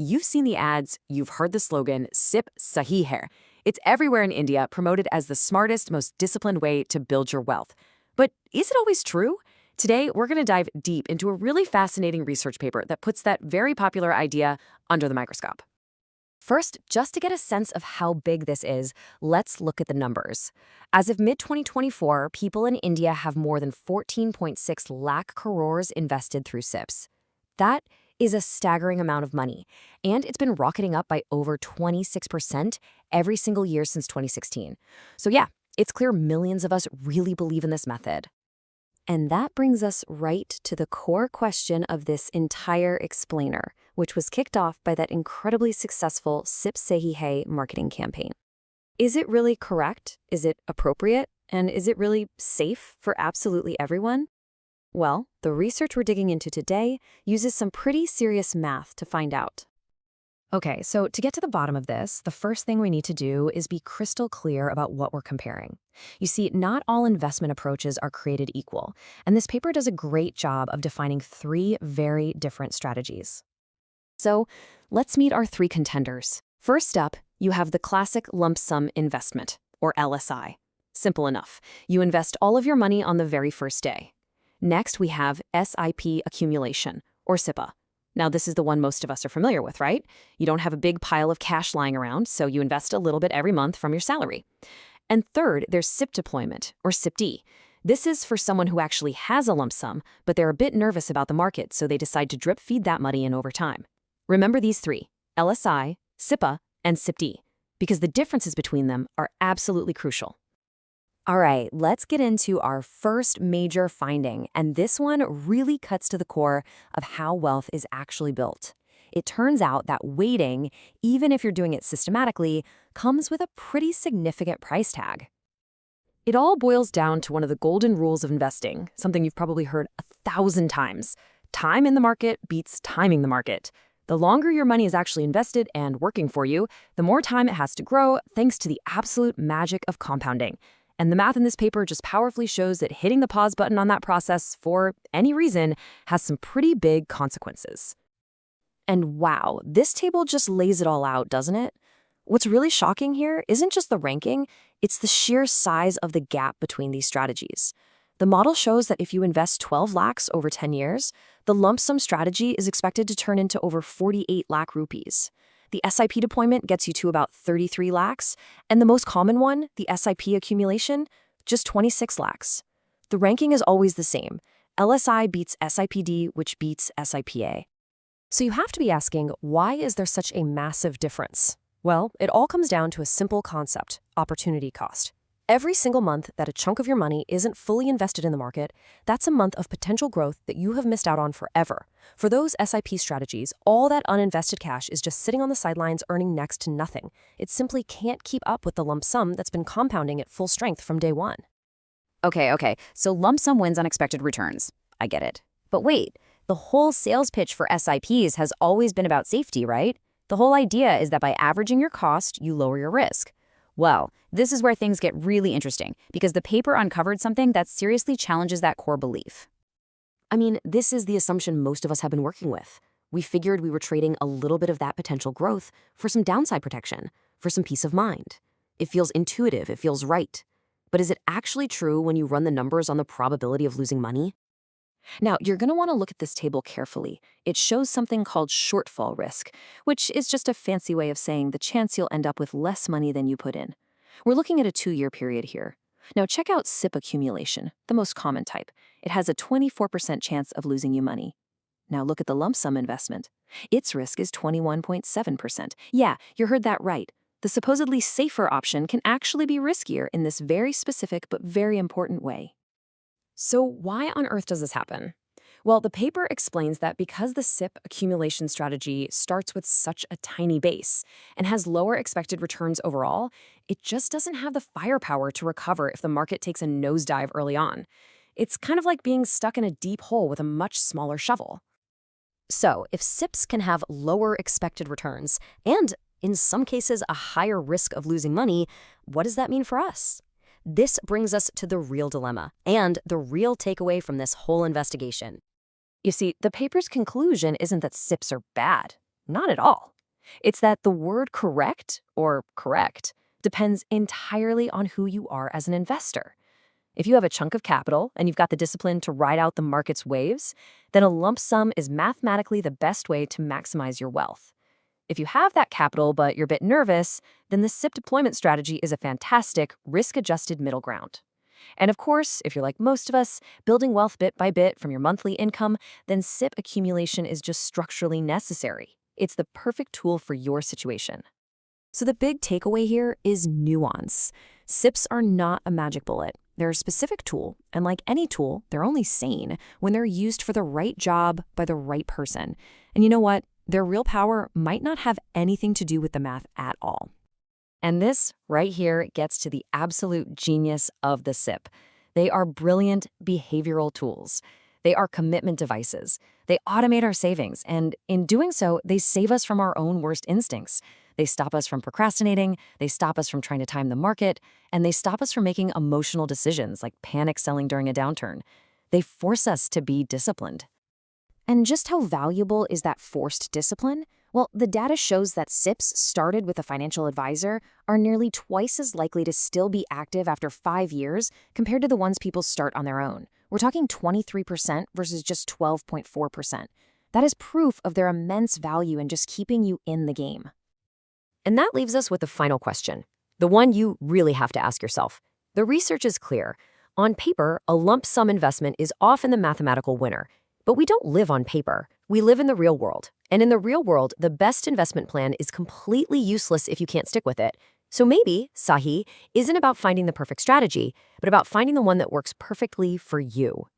You've seen the ads, you've heard the slogan, SIP Sahi Hai. It's everywhere in India, promoted as the smartest, most disciplined way to build your wealth. But is it always true? Today, we're going to dive deep into a really fascinating research paper that puts that very popular idea under the microscope. First, just to get a sense of how big this is, let's look at the numbers. As of mid-2024, people in India have more than 14.6 lakh crores invested through SIPs. That is a staggering amount of money, and it's been rocketing up by over 26% every single year since 2016. So yeah, it's clear millions of us really believe in this method. And that brings us right to the core question of this entire explainer, which was kicked off by that incredibly successful SIPs Really Sahi marketing campaign. Is it really correct? Is it appropriate? And is it really safe for absolutely everyone? Well, the research we're digging into today uses some pretty serious math to find out. Okay, so to get to the bottom of this, the first thing we need to do is be crystal clear about what we're comparing. You see, not all investment approaches are created equal, and this paper does a great job of defining three very different strategies. So let's meet our three contenders. First up, you have the classic lump sum investment, or LSI. Simple enough. You invest all of your money on the very first day. Next, we have SIP accumulation, or SIPA. Now, this is the one most of us are familiar with, right? You don't have a big pile of cash lying around, so you invest a little bit every month from your salary. And third, there's SIP deployment, or SIPD. This is for someone who actually has a lump sum, but they're a bit nervous about the market, so they decide to drip feed that money in over time. Remember these three, LSI, SIPA, and SIPD, because the differences between them are absolutely crucial. All right, let's get into our first major finding, and this one really cuts to the core of how wealth is actually built. It turns out that waiting, even if you're doing it systematically, comes with a pretty significant price tag. It all boils down to one of the golden rules of investing, something you've probably heard 1,000 times. Time in the market beats timing the market. The longer your money is actually invested and working for you, the more time it has to grow, thanks to the absolute magic of compounding. And the math in this paper just powerfully shows that hitting the pause button on that process for any reason has some pretty big consequences. And wow, this table just lays it all out, doesn't it? What's really shocking here isn't just the ranking, it's the sheer size of the gap between these strategies. The model shows that if you invest 12 lakhs over 10 years, the lump sum strategy is expected to turn into over 48 lakh rupees. The SIP deployment gets you to about 33 lakhs, and the most common one, the SIP accumulation, just 26 lakhs. The ranking is always the same. LSI beats SIPD, which beats SIPA. So you have to be asking, why is there such a massive difference? Well, it all comes down to a simple concept, opportunity cost. Every single month that a chunk of your money isn't fully invested in the market, that's a month of potential growth that you have missed out on forever. For those SIP strategies, all that uninvested cash is just sitting on the sidelines earning next to nothing. It simply can't keep up with the lump sum that's been compounding at full strength from day one. Okay, so lump sum wins unexpected returns. I get it. But wait, the whole sales pitch for SIPs has always been about safety, right? The whole idea is that by averaging your cost, you lower your risk. Well, this is where things get really interesting, because the paper uncovered something that seriously challenges that core belief. I mean, this is the assumption most of us have been working with. We figured we were trading a little bit of that potential growth for some downside protection, for some peace of mind. It feels intuitive, it feels right. But is it actually true when you run the numbers on the probability of losing money? Now, you're going to want to look at this table carefully. It shows something called shortfall risk, which is just a fancy way of saying the chance you'll end up with less money than you put in. We're looking at a 2-year period here. Now check out SIP accumulation, the most common type. It has a 24% chance of losing you money. Now look at the lump sum investment. Its risk is 21.7%. Yeah, you heard that right. The supposedly safer option can actually be riskier in this very specific but very important way. So why on earth does this happen? Well, the paper explains that because the SIP accumulation strategy starts with such a tiny base and has lower expected returns overall, it just doesn't have the firepower to recover if the market takes a nosedive early on. It's kind of like being stuck in a deep hole with a much smaller shovel. So, if SIPs can have lower expected returns and, in some cases, a higher risk of losing money, what does that mean for us? This brings us to the real dilemma and the real takeaway from this whole investigation. You see, the paper's conclusion isn't that SIPs are bad. Not at all. It's that the word correct, or correct, depends entirely on who you are as an investor. If you have a chunk of capital and you've got the discipline to ride out the market's waves, then a lump sum is mathematically the best way to maximize your wealth. If you have that capital but you're a bit nervous, then the SIP deployment strategy is a fantastic, risk-adjusted middle ground. And of course, if you're like most of us, building wealth bit by bit from your monthly income, then SIP accumulation is just structurally necessary. It's the perfect tool for your situation. So the big takeaway here is nuance. SIPs are not a magic bullet. They're a specific tool, and like any tool, they're only sane when they're used for the right job by the right person. And you know what? Their real power might not have anything to do with the math at all. And this right here gets to the absolute genius of the SIP. They are brilliant behavioral tools. They are commitment devices. They automate our savings, and in doing so, they save us from our own worst instincts. They stop us from procrastinating, they stop us from trying to time the market, and they stop us from making emotional decisions like panic selling during a downturn. They force us to be disciplined. And just how valuable is that forced discipline? Well, the data shows that SIPs started with a financial advisor are nearly twice as likely to still be active after 5 years compared to the ones people start on their own. We're talking 23% versus just 12.4%. That is proof of their immense value in just keeping you in the game. And that leaves us with the final question, the one you really have to ask yourself. The research is clear. On paper, a lump sum investment is often the mathematical winner. But we don't live on paper. We live in the real world. And in the real world, the best investment plan is completely useless if you can't stick with it. So maybe, Sahi, isn't about finding the perfect strategy, but about finding the one that works perfectly for you.